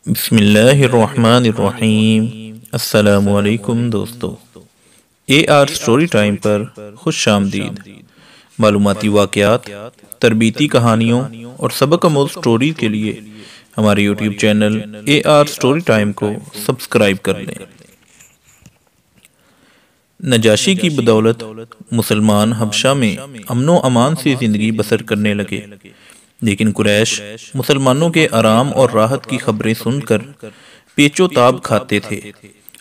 بسم اللہ الرحمن الرحیم۔ السلام علیکم دوستو، اے آر سٹوری ٹائم پر خوش آمدید۔ معلوماتی واقعات، تربیتی کہانیوں اور سبق آموز سٹوری کے لیے ہمارے YouTube channel A R story time کو سبسکرائب کر لیں۔ نجاشی کی بدولت مسلمان حبشہ میں امن و امان سے زندگی بسر کرنے لگے، لیکن قریش مسلمانوں کے آرام اور راحت کی خبریں سن کر پیچ و تاب کھاتے تھے۔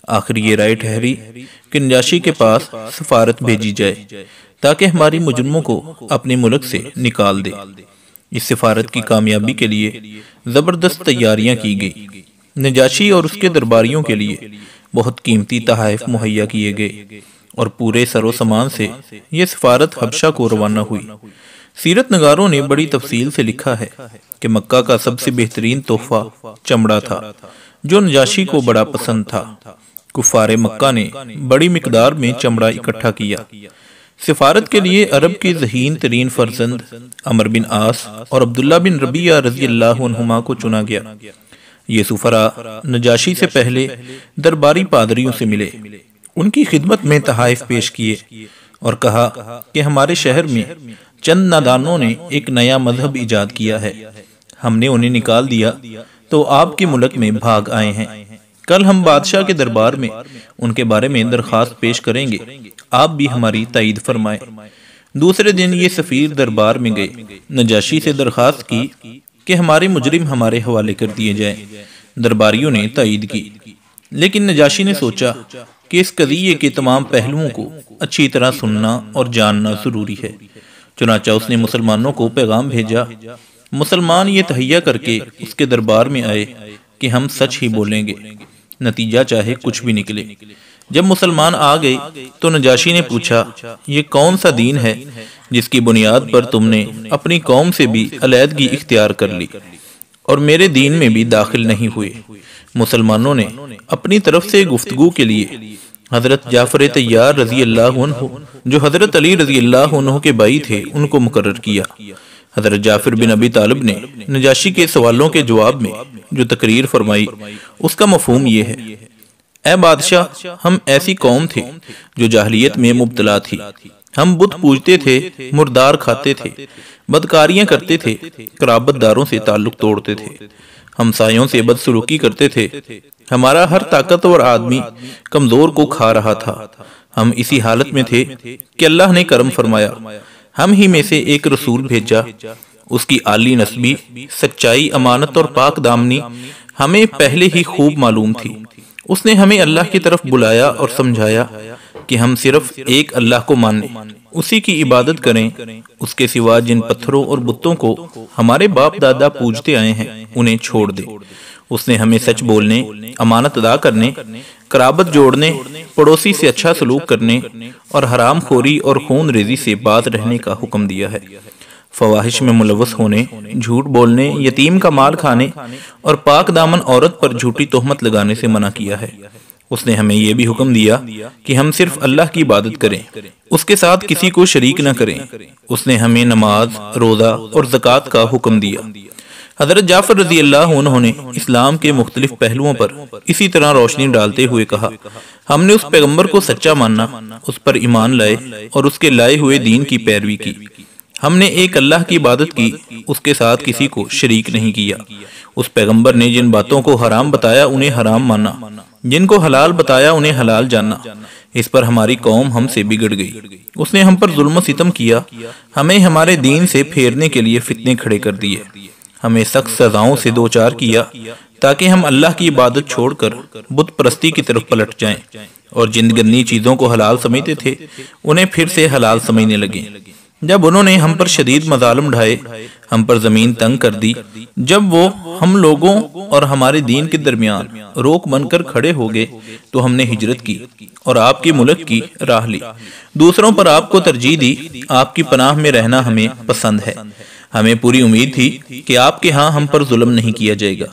آخر یہ رائے ٹھہری کہ نجاشی کے پاس سفارت بھیجی جائے تاکہ ہماری مجرموں کو اپنے ملک سے نکال دے۔ اس سفارت کی کامیابی کے لیے زبردست تیاریاں کی گئی۔ نجاشی اور اس کے درباریوں کے لیے بہت قیمتی تحائف مہیا کیے گئے اور پورے سر و سامان سے یہ سفارت حبشہ کو روانہ ہوئی۔ سیرت نگاروں نے بڑی تفصیل سے لکھا ہے کہ مکہ کا سب سے بہترین تحفہ چمڑا تھا، جو نجاشی کو بڑا پسند تھا۔ کفار مکہ نے بڑی مقدار میں چمڑا اکٹھا کیا۔ سفارت کے لیے عرب کے ذہین ترین فرزند عمر بن عاص اور عبداللہ بن ربیعہ رضی اللہ عنہما کو چنا گیا۔ یہ سفراء نجاشی سے پہلے درباری پادریوں سے ملے، ان کی خدمت میں تحائف پیش کیے اور کہا کہ ہمارے شہر میں چند نادانوں نے ایک نیا مذہب ایجاد کیا ہے، ہم نے انہیں نکال دیا تو آپ کے ملک میں بھاگ آئے ہیں۔ کل ہم بادشاہ کے دربار میں ان کے بارے میں درخواست پیش کریں گے، آپ بھی ہماری تائید فرمائیں۔ دوسرے دن یہ سفیر دربار میں گئے، نجاشی سے درخواست کی کہ ہمارے مجرم ہمارے حوالے کر دیے جائیں۔ درباریوں نے تائید کی، لیکن نجاشی نے سوچا کہ اس قضیے کے تمام پہلوؤں کو اچھی طرح سننا اور جاننا ضروری ہے۔ چنانچہ اس نے مسلمانوں کو پیغام بھیجا۔ مسلمان یہ تہیہ کر کے اس کے دربار میں آئے کہ ہم سچ ہی بولیں گے، نتیجہ چاہے کچھ بھی نکلے۔ جب مسلمان آ گئے تو نجاشی نے پوچھا، یہ کون سا دین ہے جس کی بنیاد پر تم نے اپنی قوم سے بھی علیحدگی اختیار کر لی اور میرے دین میں بھی داخل نہیں ہوئے؟ مسلمانوں نے اپنی طرف سے گفتگو کے لیے حضرت جعفر طیار رضی اللہ عنہ، جو حضرت علی رضی اللہ عنہ کے بھائی تھے، ان کو مقرر کیا۔ حضرت جعفر بن ابی طالب نے نجاشی کے سوالوں کے جواب میں جو تقریر فرمائی، اس کا مفہوم یہ ہے: اے بادشاہ، ہم ایسی قوم تھے جو جاہلیت میں مبتلا تھی۔ ہم بت پوجتے تھے، مردار کھاتے تھے، بدکاریاں کرتے تھے، قرابت داروں سے تعلق توڑتے تھے، ہمسایوں سے بدسلوکی کرتے تھے۔ ہمارا ہر طاقتور آدمی کمزور کو کھا رہا تھا۔ ہم اسی حالت میں تھے کہ اللہ نے کرم فرمایا، ہم ہی میں سے ایک رسول بھیجا۔ اس کی عالی نسبی، سچائی، امانت اور پاک دامنی ہمیں پہلے ہی خوب معلوم تھی۔ اس نے ہمیں اللہ کی طرف بلایا اور سمجھایا کہ ہم صرف ایک اللہ کو مانیں، اسی کی عبادت کریں، اس کے سوا جن پتھروں اور بتوں کو ہمارے باپ دادا پوجتے آئے ہیں انہیں چھوڑ دیں۔ اس نے ہمیں سچ بولنے، امانت ادا کرنے، قرابت جوڑنے، پڑوسی سے اچھا سلوک کرنے اور حرام خوری اور خون ریزی سے باز رہنے کا حکم دیا ہے۔ فواحش میں ملوث ہونے، جھوٹ بولنے، یتیم کا مال کھانے اور پاک دامن عورت پر جھوٹی تہمت لگانے سے منع کیا ہے۔ اس نے ہمیں یہ بھی حکم دیا کہ ہم صرف اللہ کی عبادت کریں، اس کے ساتھ کسی کو شریک نہ کریں۔ اس نے ہمیں نماز، روزہ اور زکوٰۃ کا حکم دیا۔ حضرت جعفر رضی اللہ عنہ نے اسلام کے مختلف پہلوؤں پر اسی طرح روشنی ڈالتے ہوئے کہا، ہم نے اس پیغمبر کو سچا مانا، اس پر ایمان لائے اور اس کے لائے ہوئے دین کی پیروی کی۔ ہم نے ایک اللہ کی عبادت کی، اس کے ساتھ کسی کو شریک نہیں کیا۔ اس پیغمبر نے جن باتوں کو حرام بتایا انہیں حرام مانا، جن کو حلال بتایا انہیں حلال جانا۔ اس پر ہماری قوم ہم سے بگڑ گئی۔ اس نے ہم پر ظلم و ستم کیا، ہمیں ہمارے دین سے پھیرنے کے لیے فتنے کھڑے کر دیے، ہمیں سخت سزاؤں سے دوچار کیا تاکہ ہم اللہ کی عبادت چھوڑ کر بت پرستی کی طرف پلٹ جائیں، اور جن گندی چیزوں کو حلال سمجھتے تھے انہیں پھر سے حلال سمجھنے لگے۔ جب انہوں نے ہم پر شدید مظالم ڈھائے، ہم پر زمین تنگ کر دی، جب وہ ہم لوگوں اور ہمارے دین کے درمیان روک بن کر کھڑے ہو گئے تو ہم نے ہجرت کی اور آپ کے ملک کی راہ لی۔ دوسروں پر آپ کو ترجیح دی، آپ کی پناہ میں رہنا ہمیں پسند ہے۔ ہمیں پوری امید تھی کہ آپ کے ہاں ہم پر ظلم نہیں کیا جائے گا۔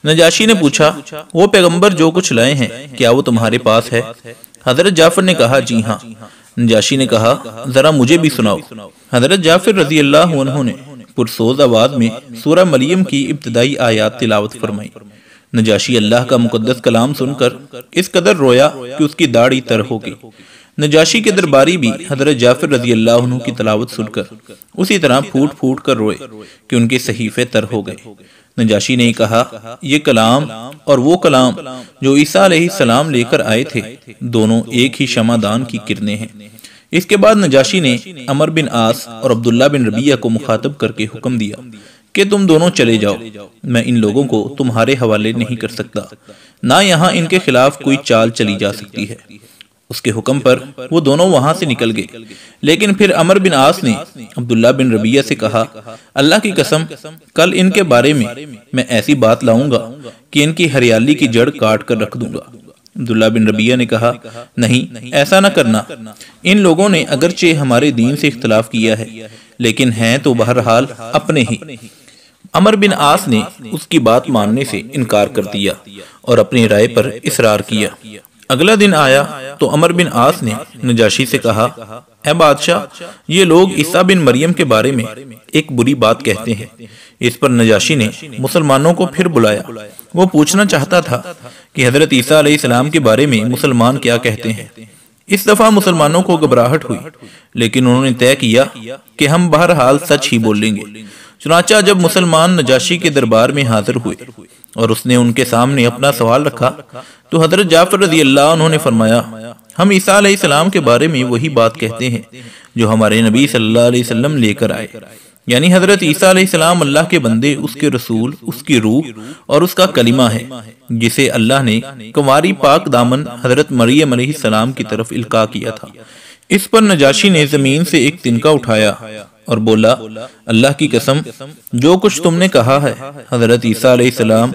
نجاشی نے پوچھا، وہ پیغمبر جو کچھ لائے ہیں کیا وہ تمہارے پاس ہے؟ حضرت جعفر نے کہا، جی ہاں۔ نجاشی نے کہا، ذرا مجھے بھی سناؤ۔ حضرت جعفر رضی اللہ عنہ نے پرسوز آواز میں سورہ مریم کی ابتدائی آیات تلاوت فرمائی۔ نجاشی اللہ کا مقدس کلام سن کر اس قدر رویا کہ اس کی داڑھی تر ہو گئی۔ نجاشی کے درباری بھی حضرت جعفر رضی اللہ عنہ کی تلاوت سن کر اسی طرح پھوٹ پھوٹ کر روئے کہ ان کے صحیفے تر ہو گئے۔ نجاشی نے کہا، یہ کلام اور وہ کلام جو عیسیٰ علیہ السلام لے کر آئے تھے دونوں ایک ہی شمعدان کی کرنیں ہیں۔ اس کے بعد نجاشی نے عمر بن عاص اور عبداللہ بن ربیعہ کو مخاطب کر کے حکم دیا کہ تم دونوں چلے جاؤ، میں ان لوگوں کو تمہارے حوالے نہیں کر سکتا، نہ یہاں ان کے خلاف کوئی چال چلی جا سکتی ہے۔ اس کے حکم پر وہ دونوں وہاں سے نکل گئے، لیکن پھر عمر بن عاص نے عبداللہ بن ربیعہ سے کہا، اللہ کی قسم کل ان کے بارے میں ایسی بات لاؤں گا کہ ان کی ہریالی کی جڑ کاٹ کر رکھ دوں گا۔ عبداللہ بن ربیعہ نے کہا، نہیں ایسا نہ کرنا، ان لوگوں نے اگرچہ ہمارے دین سے اختلاف کیا ہے لیکن ہیں تو بہرحال اپنے ہی۔ عمر بن عاص نے اس کی بات ماننے سے انکار کر دیا اور اپنی رائے پر اصرار کیا۔ اگلا دن آیا تو عمر بن عاص نے نجاشی سے کہا، اے بادشاہ، یہ لوگ عیسیٰ بن مریم کے بارے میں ایک بری بات کہتے ہیں۔ اس پر نجاشی نے مسلمانوں کو پھر بلایا۔ وہ پوچھنا چاہتا تھا کہ حضرت عیسیٰ علیہ السلام کے بارے میں مسلمان کیا کہتے ہیں۔ اس دفعہ مسلمانوں کو گھبراہٹ ہوئی، لیکن انہوں نے طے کیا کہ ہم بہرحال سچ ہی بولیں گے۔ چنانچہ جب مسلمان نجاشی کے دربار میں حاضر ہوئے اور اس نے ان کے سامنے اپنا سوال رکھا تو حضرت جعفر رضی اللہ عنہ نے فرمایا، ہم عیسیٰ علیہ السلام کے بارے میں وہی بات کہتے ہیں جو ہمارے نبی صلی اللہ علیہ وسلم لے کر آئے، یعنی حضرت عیسیٰ علیہ السلام اللہ کے بندے، اس کے رسول، اس کی روح اور اس کا کلمہ ہے جسے اللہ نے کنواری پاک دامن حضرت مریم علیہ السلام کی طرف القاء کیا تھا۔ اس پر نجاشی نے زمین سے ایک تنکا اٹھایا اور بولا، اللہ کی قسم جو کچھ تم نے کہا ہے حضرت عیسیٰ علیہ السلام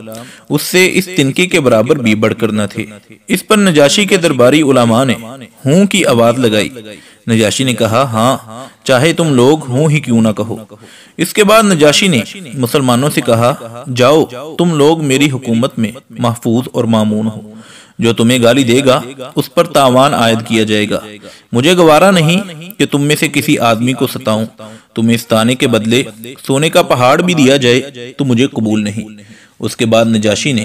اس سے اس تنکے کے برابر بھی بڑھ کر نہ تھے۔ اس پر نجاشی کے درباری علماء نے ہوں کی آواز لگائی۔ نجاشی نے کہا، ہاں چاہے تم لوگ ہوں ہی کیوں نہ کہو۔ اس کے بعد نجاشی نے مسلمانوں سے کہا، جاؤ تم لوگ میری حکومت میں محفوظ اور مامون ہو، جو تمہیں گالی دے گا اس پر تاوان عائد کیا جائے گا۔ مجھے گوارا نہیں کہ تم میں سے کسی آدمی کو ستاؤں، تمہیں اس تانے کے بدلے سونے کا پہاڑ بھی دیا جائے تو مجھے قبول نہیں۔ اس کے بعد نجاشی نے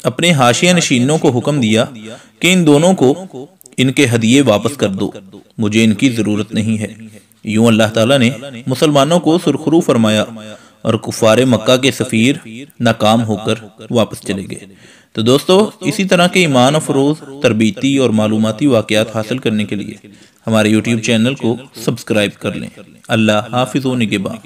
اپنے حاشیہ نشینوں کو حکم دیا کہ ان دونوں کو ان کے ہدیے واپس کر دو، مجھے ان کی ضرورت نہیں ہے۔ یوں اللہ تعالیٰ نے مسلمانوں کو سرخرو فرمایا اور کفار مکہ کے سفیر ناکام ہو کر واپس چلے گئے۔ تو دوستو، اسی طرح کے ایمان افروز، تربیتی اور معلوماتی واقعات حاصل کرنے کے لیے ہمارے یوٹیوب چینل کو سبسکرائب کر لیں۔ اللہ حافظ و نگہباں۔